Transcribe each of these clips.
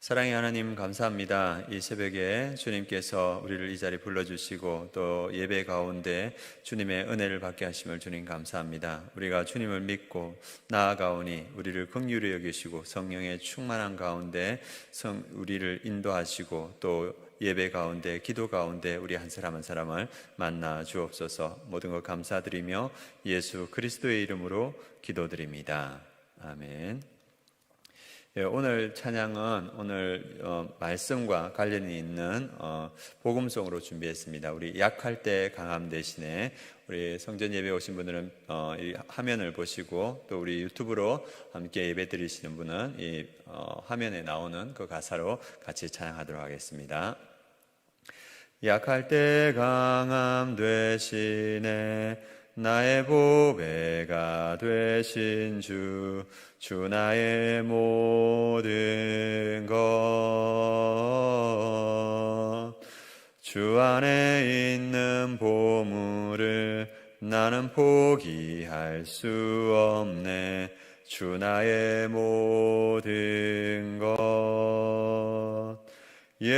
사랑의 하나님 감사합니다. 이 새벽에 주님께서 우리를 이 자리에 불러주시고 또 예배 가운데 주님의 은혜를 받게 하심을 주님 감사합니다. 우리가 주님을 믿고 나아가오니 우리를 긍휼히 여기시고 성령의 충만한 가운데 우리를 인도하시고 또 예배 가운데 기도 가운데 우리 한 사람 한 사람을 만나 주옵소서. 모든 것 감사드리며 예수 그리스도의 이름으로 기도드립니다. 아멘. 오늘 찬양은 오늘 말씀과 관련이 있는 복음송으로 준비했습니다. 우리 약할 때 강함 대신에 우리 성전 예배 오신 분들은 이 화면을 보시고 또 우리 유튜브로 함께 예배 드리시는 분은 이 화면에 나오는 그 가사로 같이 찬양하도록 하겠습니다. 약할 때 강함 되시네 나의 보배가 되신 주 나의 모든 것 주 안에 있는 보물을 나는 포기할 수 없네 주 나의 모든 것 예수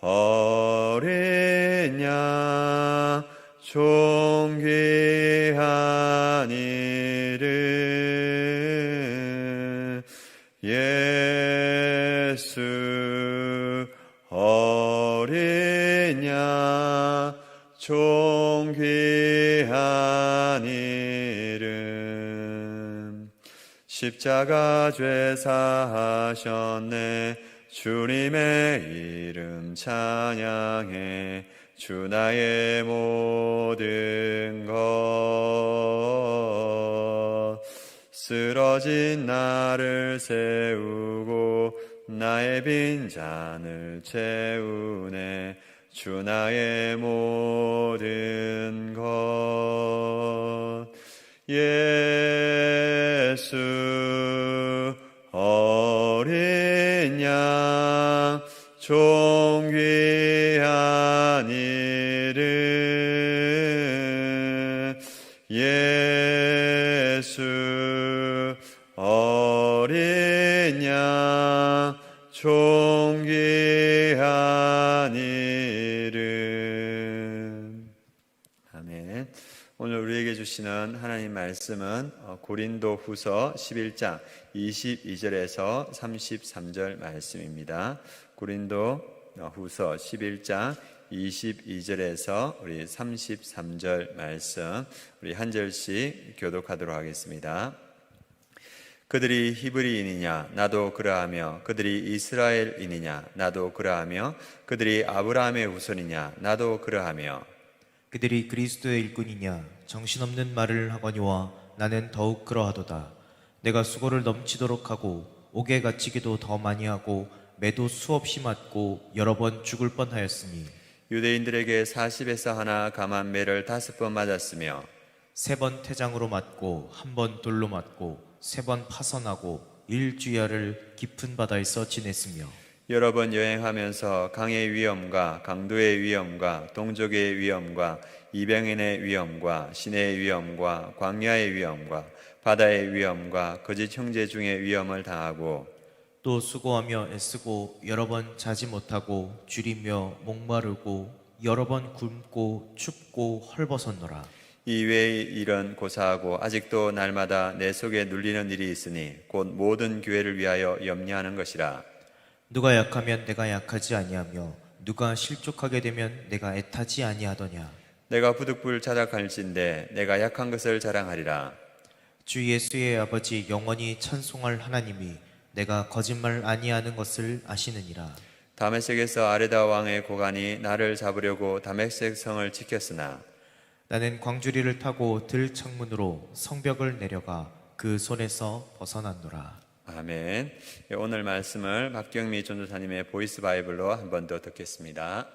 어린 양 존귀한 이름 예수 어린 양 존귀한 이름 십자가 죄 사하셨네 주님의 이름 찬양해 주 나의 모든 것 쓰러진 나를 세우고 나의 빈잔을 채우네 주 나의 모든 것 예수 어린 양 존귀한 이름 예수 어린 양 존귀한 이름 아멘. 오늘 우리에게 주시는 하나님 말씀은 고린도 후서 11장 22절에서 33절 말씀입니다. 고린도 후서 11장 22절에서 우리 33절 말씀 우리 한 절씩 교독하도록 하겠습니다. 그들이 히브리인이냐 나도 그러하며 그들이 이스라엘인이냐 나도 그러하며 그들이 아브라함의 후손이냐 나도 그러하며 그들이 그리스도의 일꾼이냐 정신없는 말을 하거니와 나는 더욱 그러하도다. 내가 수고를 넘치도록 하고 옥에 갇히기도 더 많이 하고 매도 수없이 맞고 여러 번 죽을 뻔하였으니 유대인들에게 40에서 하나 감한 매를 5번 맞았으며 3번 태장으로 맞고 1번 돌로 맞고 3번 파선하고 일주야를 깊은 바다에서 지냈으며 여러 번 여행하면서 강의 위험과 강도의 위험과 동족의 위험과 이방인의 위험과 시내의 위험과 광야의 위험과 바다의 위험과 거짓 형제 중의 위험을 당하고 또 수고하며 애쓰고 여러 번 자지 못하고 줄이며 목마르고 여러 번 굶고 춥고 헐벗었노라. 이외의 일은 고사하고 아직도 날마다 내 속에 눌리는 일이 있으니 곧 모든 교회를 위하여 염려하는 것이라. 누가 약하면 내가 약하지 아니하며 누가 실족하게 되면 내가 애타지 아니하더냐. 내가 부득불 자락할진대 내가 약한 것을 자랑하리라. 주 예수의 아버지 영원히 찬송할 하나님이 내가 거짓말 아니하는 것을 아시느니라. 다메섹에서 아레다 왕의 고관이 나를 잡으려고 다메섹 성을 지켰으나 나는 광주리를 타고 들 창문으로 성벽을 내려가 그 손에서 벗어났노라. 아멘. 오늘 말씀을 박경미 전도사님의 보이스 바이블로 한 번 더 듣겠습니다.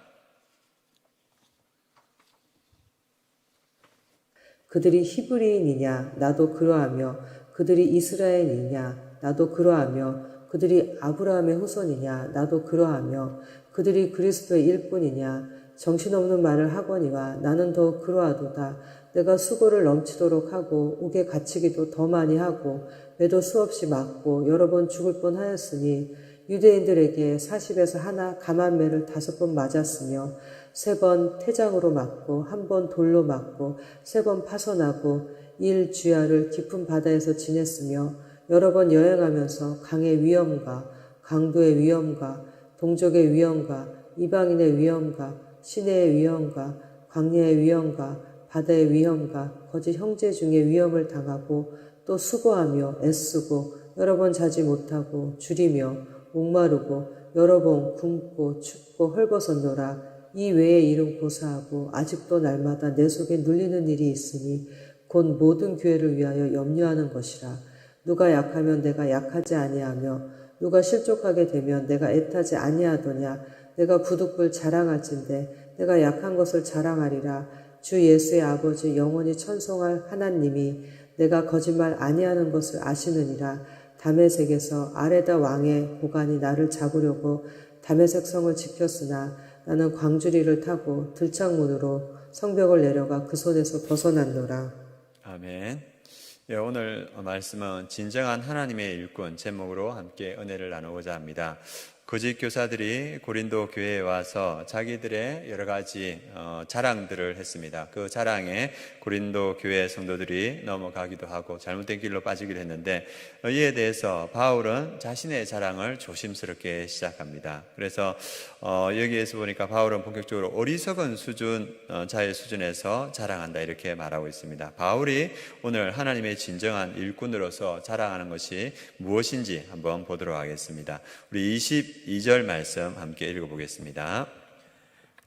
그들이 히브리인이냐 나도 그러하며 그들이 이스라엘이냐 나도 그러하며 그들이 아브라함의 후손이냐 나도 그러하며 그들이 그리스도의 일꾼이냐 정신없는 말을 하거니와 나는 더 그러하도다. 내가 수고를 넘치도록 하고 옥에 갇히기도 더 많이 하고 매도 수없이 맞고 여러 번 죽을 뻔하였으니 유대인들에게 40에서 하나 감한 매를 5번 맞았으며 3번 태장으로 맞고 1번 돌로 맞고 3번 파선하고 일주야를 깊은 바다에서 지냈으며 여러 번 여행하면서 강의 위험과 강도의 위험과 동족의 위험과 이방인의 위험과 시내의 위험과 광야의 위험과 바다의 위험과 거짓 형제 중에 위험을 당하고 또 수고하며 애쓰고 여러 번 자지 못하고 줄이며 목마르고 여러 번 굶고 춥고 헐벗었노라. 이 외에 이름 고사하고 아직도 날마다 내 속에 눌리는 일이 있으니 곧 모든 교회를 위하여 염려하는 것이라. 누가 약하면 내가 약하지 아니하며 누가 실족하게 되면 내가 애타지 아니하더냐. 내가 부득불 자랑할진대 내가 약한 것을 자랑하리라. 주 예수의 아버지 영원히 천송할 하나님이 내가 거짓말 아니하는 것을 아시느니라. 다메섹에서 아레다 왕의 보관이 나를 잡으려고 다메섹 성을 지켰으나 나는 광주리를 타고 들창문으로 성벽을 내려가 그 손에서 벗어났노라. 아멘. 예, 오늘 말씀은 진정한 하나님의 일꾼 제목으로 함께 은혜를 나누고자 합니다. 거짓 교사들이 고린도 교회에 와서 자기들의 여러 가지 자랑들을 했습니다. 그 자랑에 고린도 교회 성도들이 넘어가기도 하고 잘못된 길로 빠지기도 했는데 이에 대해서 바울은 자신의 자랑을 조심스럽게 시작합니다. 그래서 여기에서 보니까 바울은 본격적으로 어리석은 수준, 자의 수준에서 자랑한다 이렇게 말하고 있습니다. 바울이 오늘 하나님의 진정한 일꾼으로서 자랑하는 것이 무엇인지 한번 보도록 하겠습니다. 우리 22절 말씀 함께 읽어보겠습니다.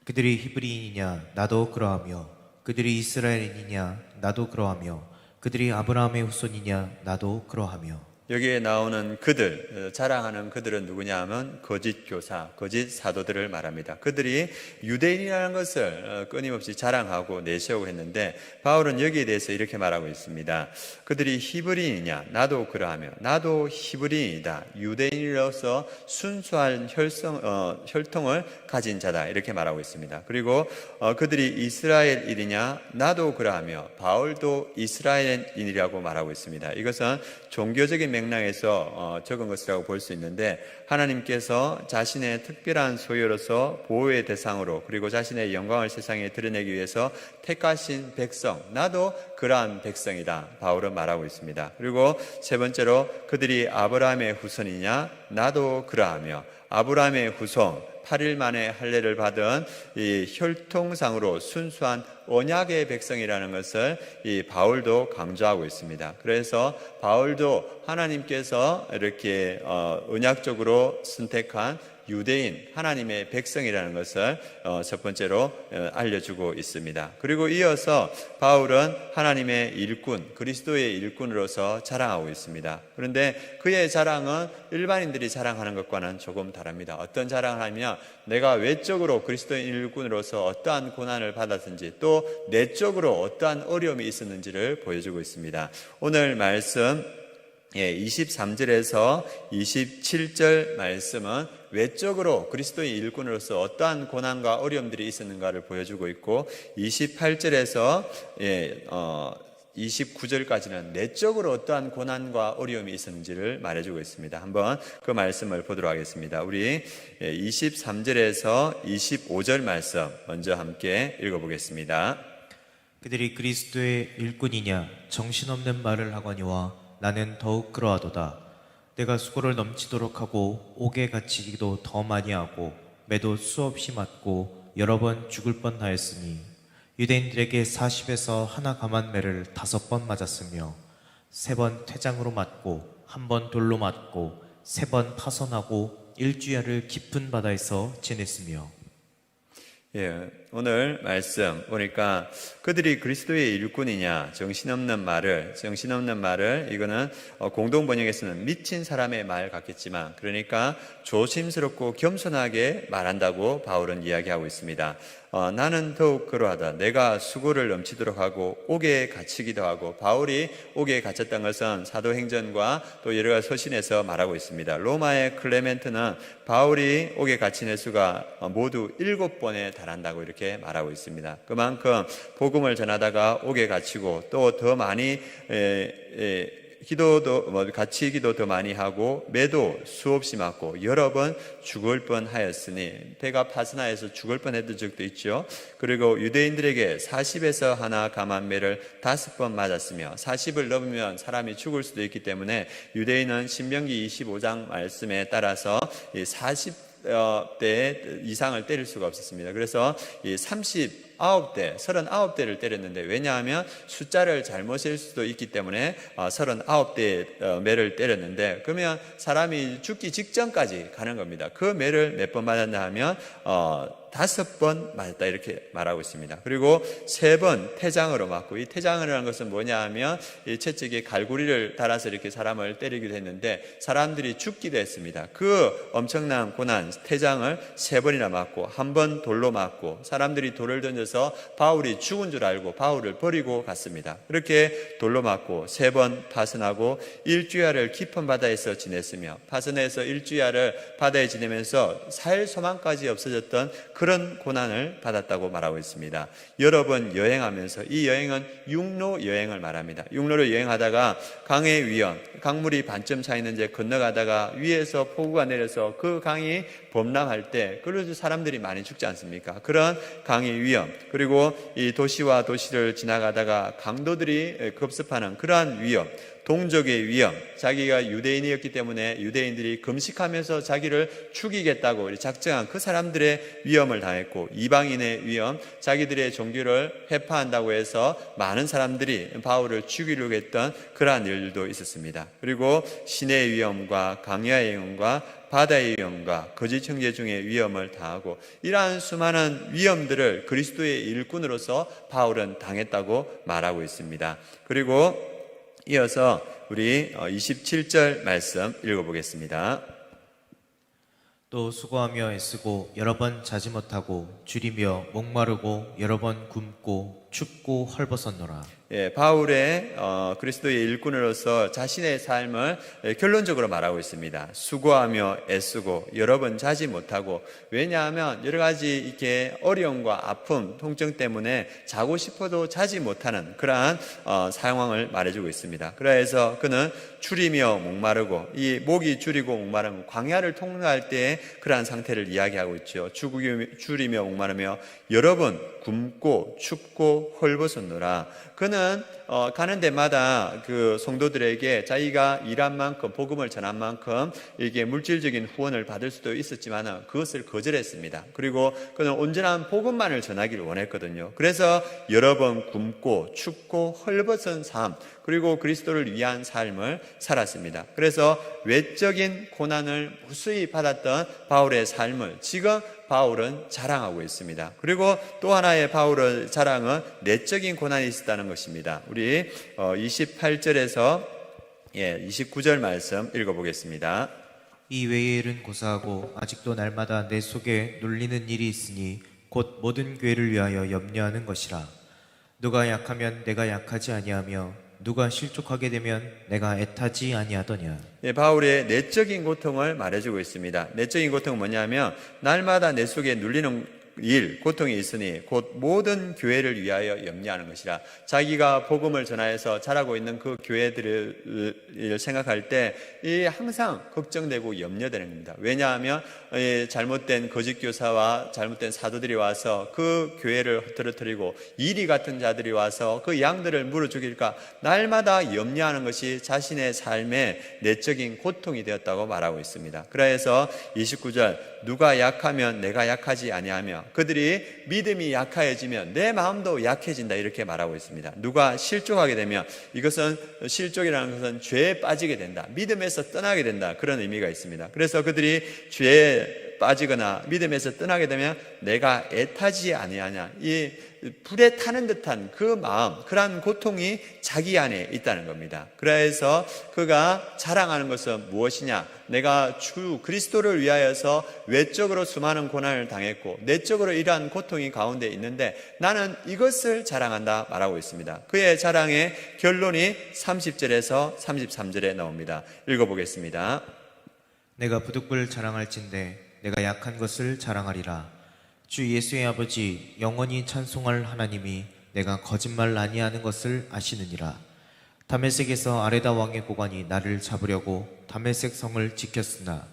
그들이 히브리인이냐 나도 그러하며 그들이 이스라엘인이냐 나도 그러하며 그들이 아브라함의 후손이냐 나도 그러하며. 여기에 나오는 그들, 자랑하는 그들은 누구냐 하면 거짓 교사, 거짓 사도들을 말합니다. 그들이 유대인이라는 것을 끊임없이 자랑하고 내세우고 했는데 바울은 여기에 대해서 이렇게 말하고 있습니다. 그들이 히브리인이냐? 나도 그러하며 나도 히브리인이다. 유대인으로서 순수한 혈통을 가진 자다. 이렇게 말하고 있습니다. 그리고 그들이 이스라엘인이냐? 나도 그러하며 바울도 이스라엘인이라고 말하고 있습니다. 이것은 종교적인 맥락에서 적은 것이라고 볼 수 있는데 하나님께서 자신의 특별한 소유로서 보호의 대상으로 그리고 자신의 영광을 세상에 드러내기 위해서 택하신 백성, 나도 그러한 백성이다. 바울은 말하고 있습니다. 그리고 세 번째로 그들이 아브라함의 후손이냐? 나도 그러하며 아브라함의 후손 8일 만에 할례를 받은 이 혈통상으로 순수한 언약의 백성이라는 것을 이 바울도 강조하고 있습니다. 그래서 바울도 하나님께서 이렇게 언약적으로 선택한 유대인, 하나님의 백성이라는 것을 첫 번째로 알려주고 있습니다. 그리고 이어서 바울은 하나님의 일꾼, 그리스도의 일꾼으로서 자랑하고 있습니다. 그런데 그의 자랑은 일반인들이 자랑하는 것과는 조금 다릅니다. 어떤 자랑을 하면 내가 외적으로 그리스도의 일꾼으로서 어떠한 고난을 받았든지 또 내적으로 어떠한 어려움이 있었는지를 보여주고 있습니다. 오늘 말씀 23절에서 27절 말씀은 외적으로 그리스도의 일꾼으로서 어떠한 고난과 어려움들이 있었는가를 보여주고 있고 28절에서 29절까지는 내적으로 어떠한 고난과 어려움이 있었는지를 말해주고 있습니다. 한번 그 말씀을 보도록 하겠습니다. 우리 23절에서 25절 말씀 먼저 함께 읽어보겠습니다. 그들이 그리스도의 일꾼이냐 정신없는 말을 하거니와 나는 더욱 그러하도다. 내가 수고를 넘치도록 하고 옥에 갇히기도 더 많이 하고 매도 수없이 맞고 여러 번 죽을 뻔하였으니 유대인들에게 40에서 하나 감한 매를 5번 맞았으며 3번 퇴장으로 맞고 1번 돌로 맞고 3번 파선하고 일주야를 깊은 바다에서 지냈으며. 오늘 말씀 보니까 그들이 그리스도의 일꾼이냐 정신없는 말을 이거는 공동 번역에서는 미친 사람의 말 같겠지만 그러니까 조심스럽고 겸손하게 말한다고 바울은 이야기하고 있습니다. 나는 더욱 그러하다. 내가 수고를 넘치도록 하고 옥에 갇히기도 하고 바울이 옥에 갇혔던 것은 사도행전과 또 여러 가지 서신에서 말하고 있습니다. 로마의 클레멘트는 바울이 옥에 갇힌 횟수가 모두 7번에 달한다고 이렇게 말하고 있습니다. 그만큼 복음을 전하다가 옥에 갇히고 또 더 많이 기도도 같이 기도 더 많이 하고 매도 수없이 맞고 여러 번 죽을 뻔하였으니 배가 파스나에서 죽을 뻔했던 적도 있죠. 그리고 유대인들에게 40에서 하나 감한 매를 5번 맞았으며 40을 넘으면 사람이 죽을 수도 있기 때문에 유대인은 신명기 25장 말씀에 따라서 40대 이상을 때릴 수가 없었습니다. 그래서 39대를 때렸는데, 왜냐하면 숫자를 잘못 셀 수도 있기 때문에 39대 매를 때렸는데, 그러면 사람이 죽기 직전까지 가는 겁니다. 그 매를 몇 번 맞았나 하면 5번 맞았다 이렇게 말하고 있습니다. 그리고 3번 태장으로 맞고, 이 태장이라는 것은 뭐냐 하면 이 채찍에 갈고리를 달아서 이렇게 사람을 때리기도 했는데 사람들이 죽기도 했습니다. 그 엄청난 고난, 태장을 3번이나 맞고, 1번 돌로 맞고, 사람들이 돌을 던져서 바울이 죽은 줄 알고 바울을 버리고 갔습니다. 그렇게 돌로 맞고 3번 파선하고 일주야를 깊은 바다에서 지냈으며, 파선에서 일주야를 바다에 지내면서 살 소망까지 없어졌던 그런 고난을 받았다고 말하고 있습니다. 여러 번 여행하면서, 이 여행은 육로 여행을 말합니다. 육로를 여행하다가 강의 위험, 강물이 반쯤 차 있는 데 건너가다가 위에서 폭우가 내려서 그 강이 범람할 때, 그래서 사람들이 많이 죽지 않습니까? 그런 강의 위험, 그리고 이 도시와 도시를 지나가다가 강도들이 급습하는 그러한 위험, 동족의 위험, 자기가 유대인이었기 때문에 유대인들이 금식하면서 자기를 죽이겠다고 작정한 그 사람들의 위험을 당했고, 이방인의 위험, 자기들의 종교를 회파한다고 해서 많은 사람들이 바울을 죽이려고 했던 그러한 일들도 있었습니다. 그리고 신의 위험과 강야의 위험과 바다의 위험과 거짓 형제 중의 위험을 당하고, 이러한 수많은 위험들을 그리스도의 일꾼으로서 바울은 당했다고 말하고 있습니다. 그리고 이어서 우리 27절 말씀 읽어보겠습니다. 또 수고하며 애쓰고 여러 번 자지 못하고 줄이며 목마르고 여러 번 굶고 춥고 헐벗었노라. 바울의 그리스도의 일꾼으로서 자신의 삶을 결론적으로 말하고 있습니다. 수고하며 애쓰고 여러 번 자지 못하고, 왜냐하면 여러 가지 이렇게 어려움과 아픔, 통증 때문에 자고 싶어도 자지 못하는 그러한 상황을 말해주고 있습니다. 그래서 그는 줄이며 목마르고, 이 목이 줄이고 목마르면 광야를 통과할 때의 그러한 상태를 이야기하고 있죠. 줄이며 목마르며 여러 번 굶고 춥고 헐벗었노라. 그는 가는 데마다 그 성도들에게 자기가 일한 만큼, 복음을 전한 만큼 이게 물질적인 후원을 받을 수도 있었지만 그것을 거절했습니다. 그리고 그는 온전한 복음만을 전하기를 원했거든요. 그래서 여러 번 굶고 춥고 헐벗은 삶, 그리고 그리스도를 위한 삶을 살았습니다. 그래서 외적인 고난을 무수히 받았던 바울의 삶을 지금 바울은 자랑하고 있습니다. 그리고 또 하나의 바울의 자랑은 내적인 고난이 있었다는 것입니다. 우리 28절에서 29절 말씀 읽어보겠습니다. 이 외의 일은 고사하고 아직도 날마다 내 속에 눌리는 일이 있으니 곧 모든 교회를 위하여 염려하는 것이라. 누가 약하면 내가 약하지 아니하며 누가 실족하게 되면 내가 애타지 아니하더냐. 바울의 내적인 고통을 말해주고 있습니다. 내적인 고통은 뭐냐면, 날마다 내 속에 눌리는 일, 고통이 있으니 곧 모든 교회를 위하여 염려하는 것이라. 자기가 복음을 전하여서 자라고 있는 그 교회들을 생각할 때 항상 걱정되고 염려되는 겁니다. 왜냐하면 잘못된 거짓 교사와 잘못된 사도들이 와서 그 교회를 흐트러뜨리고, 이리 같은 자들이 와서 그 양들을 물어 죽일까 날마다 염려하는 것이 자신의 삶의 내적인 고통이 되었다고 말하고 있습니다. 그래서 29절, 누가 약하면 내가 약하지 아니하며, 그들이 믿음이 약해지면 내 마음도 약해진다 이렇게 말하고 있습니다. 누가 실족하게 되면, 이것은 실족이라는 것은 죄에 빠지게 된다, 믿음에서 떠나게 된다, 그런 의미가 있습니다. 그래서 그들이 죄에 빠지거나 믿음에서 떠나게 되면 내가 애타지 아니하냐, 이 불에 타는 듯한 그 마음, 그러한 고통이 자기 안에 있다는 겁니다. 그래서 그가 자랑하는 것은 무엇이냐? 내가 주 그리스도를 위하여서 외적으로 수많은 고난을 당했고 내적으로 이러한 고통이 가운데 있는데 나는 이것을 자랑한다 말하고 있습니다. 그의 자랑의 결론이 30절에서 33절에 나옵니다. 읽어보겠습니다. 내가 부득불 자랑할진대 내가 약한 것을 자랑하리라. 주 예수의 아버지 영원히 찬송할 하나님이 내가 거짓말 아니하는 것을 아시느니라. 다메섹에서 아레다 왕의 고관이 나를 잡으려고 다메섹 성을 지켰으나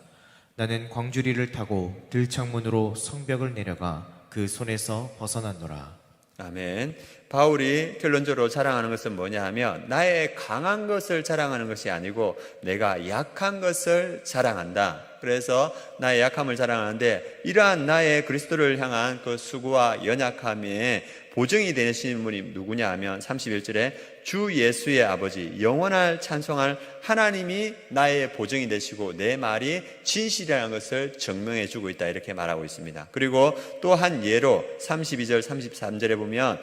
나는 광주리를 타고 들창문으로 성벽을 내려가 그 손에서 벗어났노라. 아멘. 바울이 결론적으로 자랑하는 것은 뭐냐 하면 나의 강한 것을 자랑하는 것이 아니고 내가 약한 것을 자랑한다. 그래서 나의 약함을 자랑하는데 이러한 나의 그리스도를 향한 그 수고와 연약함에 보증이 되시는 분이 누구냐 하면 31절에 주 예수의 아버지 영원할 찬송할 하나님이 나의 보증이 되시고 내 말이 진실이라는 것을 증명해 주고 있다 이렇게 말하고 있습니다. 그리고 또 한 예로 32절 33절에 보면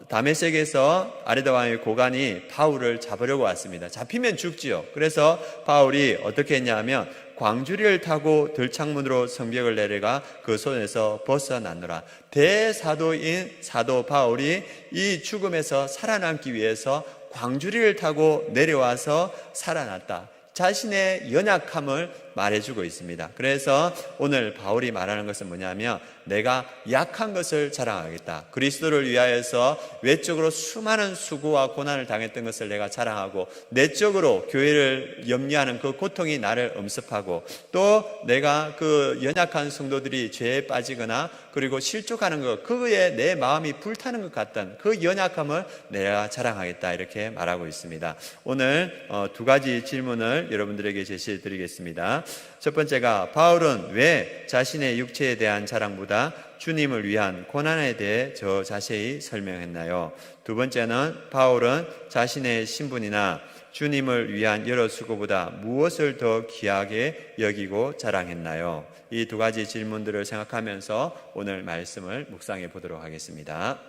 다메섹에서 아레다 왕의 고관이 바울을 잡으려고 왔습니다. 잡히면 죽지요. 그래서 바울이 어떻게 했냐 하면 광주리를 타고 들창문으로 성벽을 내려가 그 손에서 벗어났노라. 대사도인 사도 바울이 이 죽음에서 살아남기 위해서 광주리를 타고 내려와서 살아났다. 자신의 연약함을 말해주고 있습니다. 그래서 오늘 바울이 말하는 것은 뭐냐면 내가 약한 것을 자랑하겠다. 그리스도를 위하여서 외적으로 수많은 수고와 고난을 당했던 것을 내가 자랑하고 내적으로 교회를 염려하는 그 고통이 나를 엄습하고 또 내가 그 연약한 성도들이 죄에 빠지거나 그리고 실족하는 것 그거에 내 마음이 불타는 것 같던 그 연약함을 내가 자랑하겠다 이렇게 말하고 있습니다. 오늘 두 가지 질문을 여러분들에게 제시해 드리겠습니다. 첫 번째가 바울은 왜 자신의 육체에 대한 자랑보다 주님을 위한 고난에 대해 저 자세히 설명했나요? 두 번째는 바울은 자신의 신분이나 주님을 위한 여러 수고보다 무엇을 더 귀하게 여기고 자랑했나요? 이 두 가지 질문들을 생각하면서 오늘 말씀을 묵상해 보도록 하겠습니다.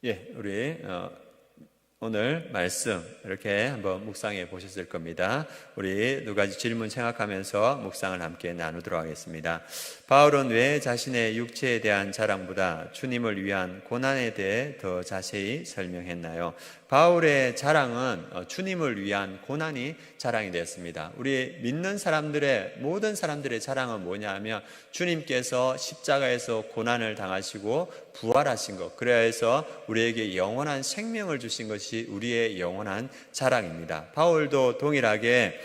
우리 오늘 말씀 이렇게 한번 묵상해 보셨을 겁니다. 우리 두 가지 질문 생각하면서 묵상을 함께 나누도록 하겠습니다. 바울은 왜 자신의 육체에 대한 자랑보다 주님을 위한 고난에 대해 더 자세히 설명했나요? 바울의 자랑은 주님을 위한 고난이 자랑이 되었습니다. 우리 믿는 사람들의 모든 사람들의 자랑은 뭐냐면 주님께서 십자가에서 고난을 당하시고 부활하신 것, 그래서 우리에게 영원한 생명을 주신 것이 우리의 영원한 자랑입니다. 바울도 동일하게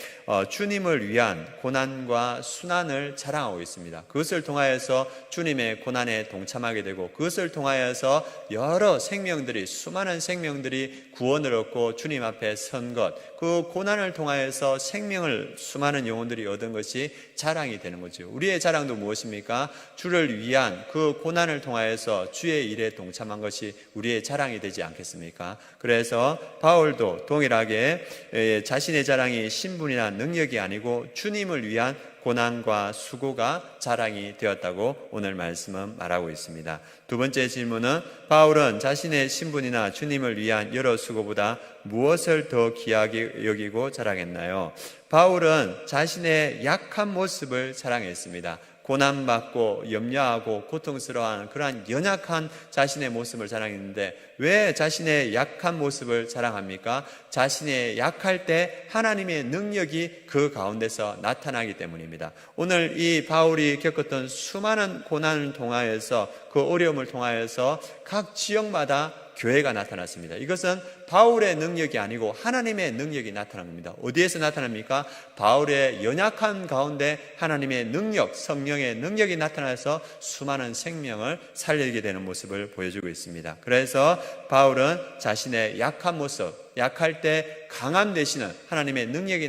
주님을 위한 고난과 순환을 자랑하고 있습니다. 그것을 통하여서 주님의 고난에 동참하게 되고 그것을 통하여서 여러 생명들이, 수많은 생명들이 구원을 얻고 주님 앞에 선 것, 그 고난을 통하여서 생명을 수많은 영혼들이 얻은 것이 자랑이 되는 거죠. 우리의 자랑도 무엇입니까? 주를 위한 그 고난을 통하여서 주의 일에 동참한 것이 우리의 자랑이 되지 않겠습니까? 그래서 바울도 동일하게 자신의 자랑이 신분이나 능력이 아니고 주님을 위한 고난과 수고가 자랑이 되었다고 오늘 말씀은 말하고 있습니다. 두 번째 질문은 바울은 자신의 신분이나 주님을 위한 여러 수고보다 무엇을 더 귀하게 여기고 자랑했나요? 바울은 자신의 약한 모습을 자랑했습니다. 고난받고 염려하고 고통스러워하는 그러한 연약한 자신의 모습을 자랑했는데 왜 자신의 약한 모습을 자랑합니까? 자신의 약할 때 하나님의 능력이 그 가운데서 나타나기 때문입니다. 오늘 이 바울이 겪었던 수많은 고난을 통하여서, 그 어려움을 통하여서 각 지역마다 교회가 나타났습니다. 이것은 바울의 능력이 아니고 하나님의 능력이 나타난 겁니다. 어디에서 나타납니까? 바울의 연약한 가운데 하나님의 능력, 성령의 능력이 나타나서 수많은 생명을 살리게 되는 모습을 보여주고 있습니다. 그래서 바울은 자신의 약한 모습, 약할 때 강함 되시는 하나님의 능력이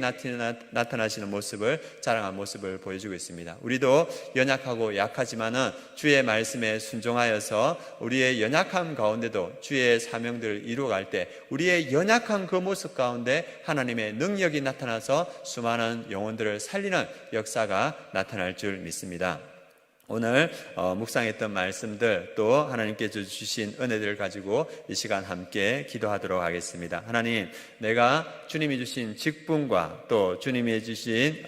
나타나시는 모습을, 자랑한 모습을 보여주고 있습니다. 우리도 연약하고 약하지만은 주의 말씀에 순종하여서 우리의 연약함 가운데도 주의 사명들을 이루어갈 때 우리의 연약한 그 모습 가운데 하나님의 능력이 나타나서 수많은 영혼들을 살리는 역사가 나타날 줄 믿습니다. 오늘 묵상했던 말씀들, 또 하나님께서 주신 은혜들을 가지고 이 시간 함께 기도하도록 하겠습니다. 하나님, 내가 주님이 주신 직분과 또 주님이 주신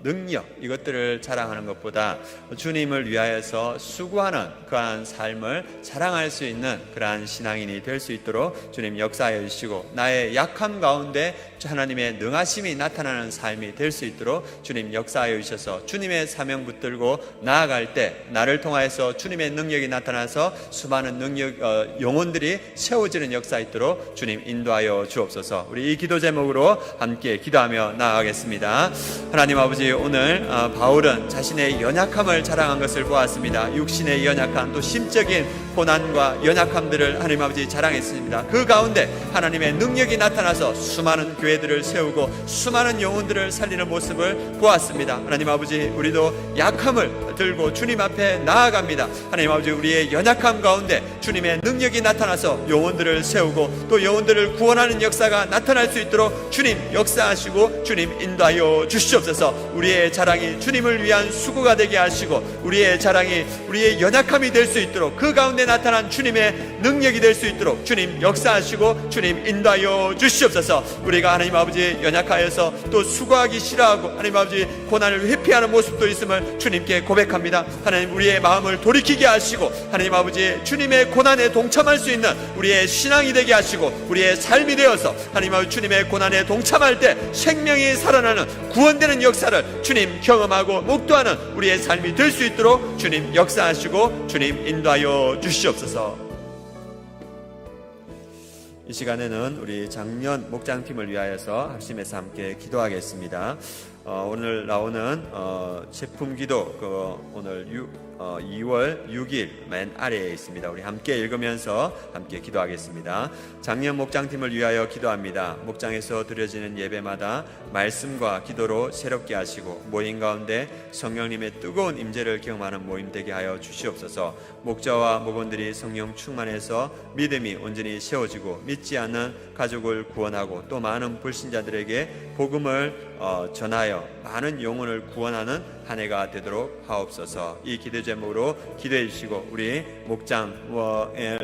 능력, 이것들을 자랑하는 것보다 주님을 위하여서 수고하는 그러한 삶을 자랑할 수 있는 그러한 신앙인이 될 수 있도록 주님 역사하여 주시고, 나의 약함 가운데 하나님의 능하심이 나타나는 삶이 될 수 있도록 주님 역사하여 주셔서 주님의 사명 붙들고 나아갈 때 나를 통하여서 주님의 능력이 나타나서 수많은 영혼들이 세워지는 역사 있도록 주님 인도하여 주옵소서. 우리 이 기도 제목으로 함께 기도하며 나아가겠습니다. 하나님 아버지, 오늘 바울은 자신의 연약함을 자랑한 것을 보았습니다. 육신의 연약함, 또 심적인 고난과 연약함들을 하나님 아버지 자랑했습니다. 그 가운데 하나님의 능력이 나타나서 수많은 교회들을 세우고 수많은 영혼들을 살리는 모습을 보았습니다. 하나님 아버지, 우리도 약함을 들고 주님 앞에 나아갑니다. 하나님 아버지, 우리의 연약함 가운데 주님의 능력이 나타나서 영혼들을 세우고 또 영혼들을 구원하는 역사가 나타날 수 있도록 주님 역사하시고 주님 인도하여 주시옵소서. 우리의 자랑이 주님을 위한 수고가 되게 하시고 우리의 자랑이 우리의 연약함이 될 수 있도록, 그 가운데 나타난 주님의 능력이 될 수 있도록 주님 역사하시고 주님 인도하여 주시옵소서. 우리가 하나님 아버지 연약하여서 또 수고하기 싫어하고 하나님 아버지 고난을 회피하는 모습도 있음을 주님께 고백합니다. 하나님, 우리의 마음을 돌이키게 하시고 하나님 아버지 주님의 고난에 동참할 수 있는 우리의 신앙이 되게 하시고 우리의 삶이 되어서 하나님 아버지 주님의 고난에 동참할 때 생명이 살아나는 구원되는 역사를 주님 경험하고 목도하는 우리의 삶이 될 수 있도록 주님 역사하시고 주님 인도하여 주시옵소서. 이 시간에는 우리 작년 목장팀을 위하여서 합심해서 함께 기도하겠습니다. 오늘 나오는 제품기도 오늘 2월 6일 맨 아래에 있습니다. 우리 함께 읽으면서 함께 기도하겠습니다. 작년 목장팀을 위하여 기도합니다. 목장에서 드려지는 예배마다 말씀과 기도로 새롭게 하시고 모임 가운데 성령님의 뜨거운 임재를 경험하는 모임 되게 하여 주시옵소서. 목자와 목원들이 성령 충만해서 믿음이 온전히 세워지고 믿지 않는 가족을 구원하고 또 많은 불신자들에게 복음을 전하여 많은 영혼을 구원하는 한 해가 되도록 하옵소서. 이 기도 제목으로 기도해 주시고 우리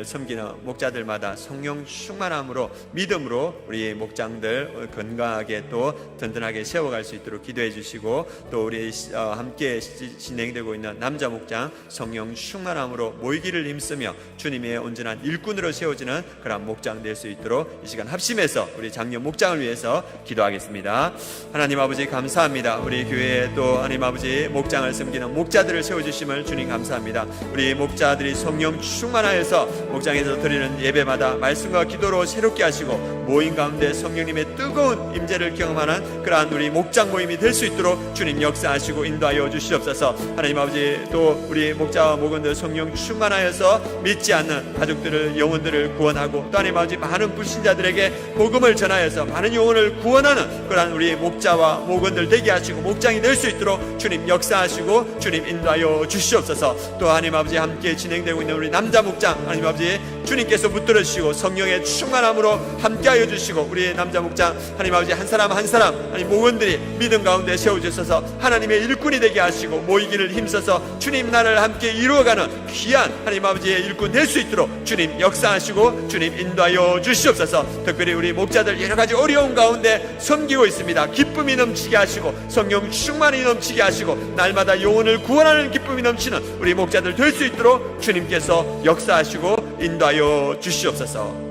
섬기는 목자들마다 성령 충만함으로 믿음으로 우리 목장들 건강하게 또 든든하게 세워갈 수 있도록 기도해 주시고, 또 우리 함께 진행되고 있는 남자 목장 성령 충만함으로 모이기를 힘쓰며 주님의 온전한 일꾼으로 세워지는 그런 목장 될 수 있도록 이 시간 합심해서 우리 장년 목장을 위해서 기도하겠습니다. 하나님 아버지 감사합니다. 우리 교회에 또 하나님 아버지 목장을 섬기는 목자들을 세워주심을 주님 감사합니다. 우리 목자들이 성령 충만하여서 목장에서 드리는 예배마다 말씀과 기도로 새롭게 하시고 모임 가운데 성령님의 뜨거운 임재를 경험하는 그러한 우리 목장 모임이 될 수 있도록 주님 역사하시고 인도하여 주시옵소서. 하나님 아버지 또 우리 목자와 목원들 성령 충만하여서 믿지 않는 가족들을 영혼들을 구원하고 또 하나님 아버지 많은 불신자들에게 복음을 전하여서 많은 영혼을 구원하는 그러한 우리 목자와 목원들 되게 하시고 목장이 될 수 있도록 주님 역사하시고 주님 인도하여 주시옵소서. 또 하나님 아버지 함께 진행되고 있는 우리 남자 목장 하나님 아버지 주님께서 붙들어 주시고 성령의 충만함으로 함께하여 주시고 우리 남자 목장 하나님 아버지 한 사람 한 사람 하나님 목원들이 믿음 가운데 세워주셔서 하나님의 일꾼이 되게 하시고 모이기를 힘써서 주님 나라를 함께 이루어가는 귀한 하나님 아버지의 일꾼 될 수 있도록 주님 역사하시고 주님 인도하여 주시옵소서. 특별히 우리 목자들 여러 가지 어려운 가운데 섬기고 있습니다. 기쁨이 넘치게 하시고 성령 충만이 넘치게 하시고 날마다 영혼을 구원하는 기쁨이 넘치는 우리 목자들 될 수 있도록 주님께서 역사하시고 인도하여 주시옵소서.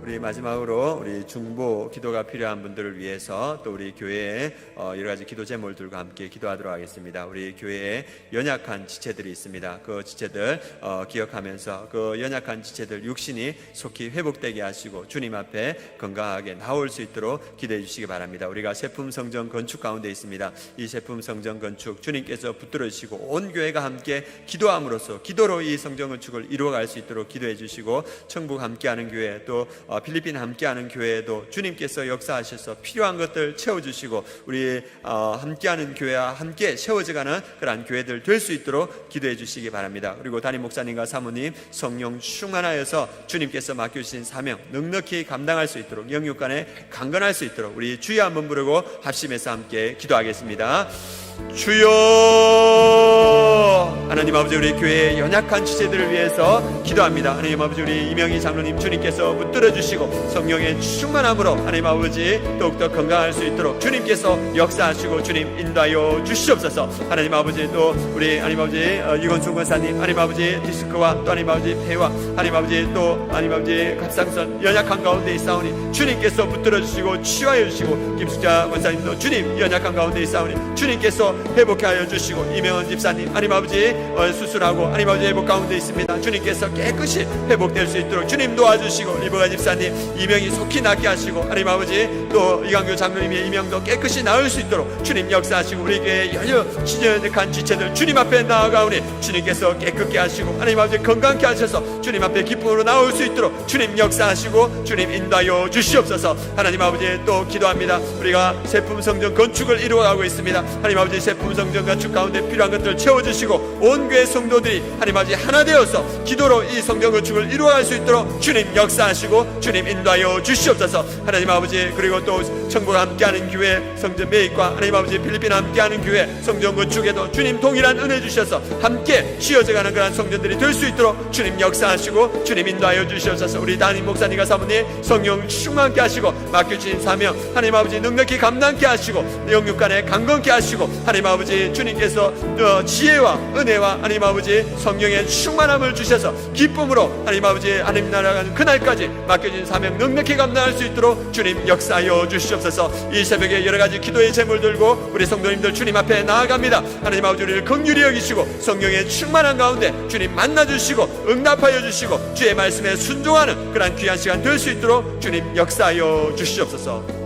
우리 마지막으로 우리 중보 기도가 필요한 분들을 위해서 또 우리 교회에 여러 가지 기도 제목들과 함께 기도하도록 하겠습니다. 우리 교회에 연약한 지체들이 있습니다. 그 지체들 기억하면서 그 연약한 지체들 육신이 속히 회복되게 하시고 주님 앞에 건강하게 나올 수 있도록 기도해 주시기 바랍니다. 우리가 세품 성전 건축 가운데 있습니다. 이 세품 성전 건축 주님께서 붙들어 주시고 온 교회가 함께 기도함으로써 기도로 이 성전 건축을 이루어갈 수 있도록 기도해 주시고, 천국 함께하는 교회 또 필리핀 함께하는 교회에도 주님께서 역사하셔서 필요한 것들 채워주시고 우리 함께하는 교회와 함께 세워져가는 그러한 교회들 될 수 있도록 기도해 주시기 바랍니다. 그리고 담임 목사님과 사모님 성령 충만하여서 주님께서 맡겨주신 사명 넉넉히 감당할 수 있도록 영육간에 강건할 수 있도록 우리 주여 한번 부르고 합심해서 함께 기도하겠습니다. 주여, 하나님 아버지 우리 교회의 연약한 지체들을 위해서 기도합니다. 하나님 아버지 우리 이명희 장로님 주님께서 붙들어 주시고 성령의 충만함으로 하나님 아버지 더욱더 건강할 수 있도록 주님께서 역사하시고 주님 인도하여 주시옵소서. 하나님 아버지 또 우리 하나님 아버지 이건순 권사님 하나님 아버지 디스크와 또 하나님 아버지 폐와 하나님 아버지 또 하나님 아버지 갑상선 연약한 가운데 있사오니 주님께서 붙들어 주시고 치유하여 주시고, 김숙자 권사님도 주님 연약한 가운데 있사오니 주님께서 회복해 하여 주시고, 이명헌 집사님 하나님 아버지 수술하고 하나님 아버지 회복 가운데 있습니다. 주님께서 깨끗이 회복될 수 있도록 주님 도와주시고, 리버가 집사님 이명이 속히 낫게 하시고 하나님 아버지 또 이강교 장로님의 이명도 깨끗이 나을 수 있도록 주님 역사하시고, 우리 교회의 연약한 지체들 주님 앞에 나아가오니 주님께서 깨끗게 하시고 하나님 아버지 건강케 하셔서 주님 앞에 기쁨으로 나올 수 있도록 주님 역사하시고 주님 인도하여 주시옵소서. 하나님 아버지 또 기도합니다. 우리가 세품 성전 건축을 이루어가고 있습니다. 하나님 아버지 세품 성전 건축 가운데 필요한 것들을 채워주시고 온 교회 성도들이 하나님 아버지 하나 되어서 기도로 이 성전 건축을 이루어갈 수 있도록 주님 역사하시고 주님 인도하여 주시옵소서. 하나님 아버지 그리고 또 천국과 함께하는 교회 성전 매입과 하나님 아버지 필리핀 함께하는 교회 성전 건축에도 주님 동일한 은혜 주셔서 함께 쥐어져가는 그런 성전들이 될 수 있도록 주님 역사하시고 주님 인도하여 주시옵소서. 우리 담임 목사님과 사모님 성령 충만케 하시고 맡겨주신 사명 하나님 아버지 넉넉히 감당케 하시고 영육간에 강건케 하시고 하나님 아버지 주님께서 지혜와 은혜와 하나님 아버지 성령의 충만함을 주셔서 기쁨으로 하나님 아버지 하나님 나라 가는 그날까지 맡겨진 사명 넉넉히 감당할 수 있도록 주님 역사하여 주시옵소서. 이 새벽에 여러가지 기도의 제물 들고 우리 성도님들 주님 앞에 나아갑니다. 하나님 아버지 우리를 긍휼히 여기시고 성령의 충만한 가운데 주님 만나주시고 응답하여 주시고 주의 말씀에 순종하는 그런 귀한 시간 될 수 있도록 주님 역사하여 주시옵소서.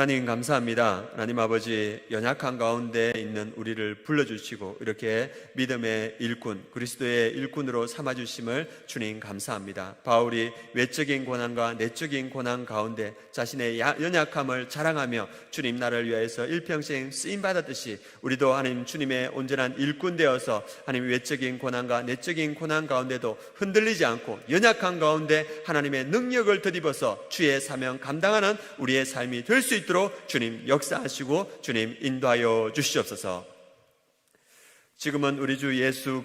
하나님 감사합니다. 하나님 아버지, 연약한 가운데 있는 우리를 불러주시고 이렇게 믿음의 일꾼, 그리스도의 일꾼으로 삼아주심을 주님 감사합니다. 바울이 외적인 고난과 내적인 고난 가운데 자신의 연약함을 자랑하며 주님 나를 위하여서 일평생 쓰임받았듯이 우리도 하나님 주님의 온전한 일꾼 되어서 하나님 외적인 고난과 내적인 고난 가운데도 흔들리지 않고 연약한 가운데 하나님의 능력을 덧입어서 주의 사명 감당하는 우리의 삶이 될 수 있도록 주님 역사하시고 주님 인도하여 주시옵소서. 지금은 우리 주 예수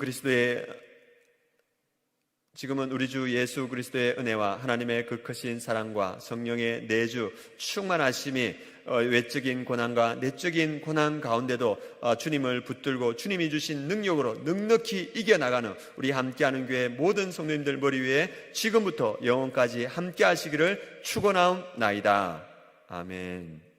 그리스도의 은혜와 하나님의 그 크신 사랑과 성령의 내주 충만하심이 외적인 고난과 내적인 고난 가운데도 주님을 붙들고 주님이 주신 능력으로 넉넉히 이겨나가는 우리 함께하는 교회 모든 성도님들 머리 위에 지금부터 영원까지 함께하시기를 축원하옵나이다. 아멘.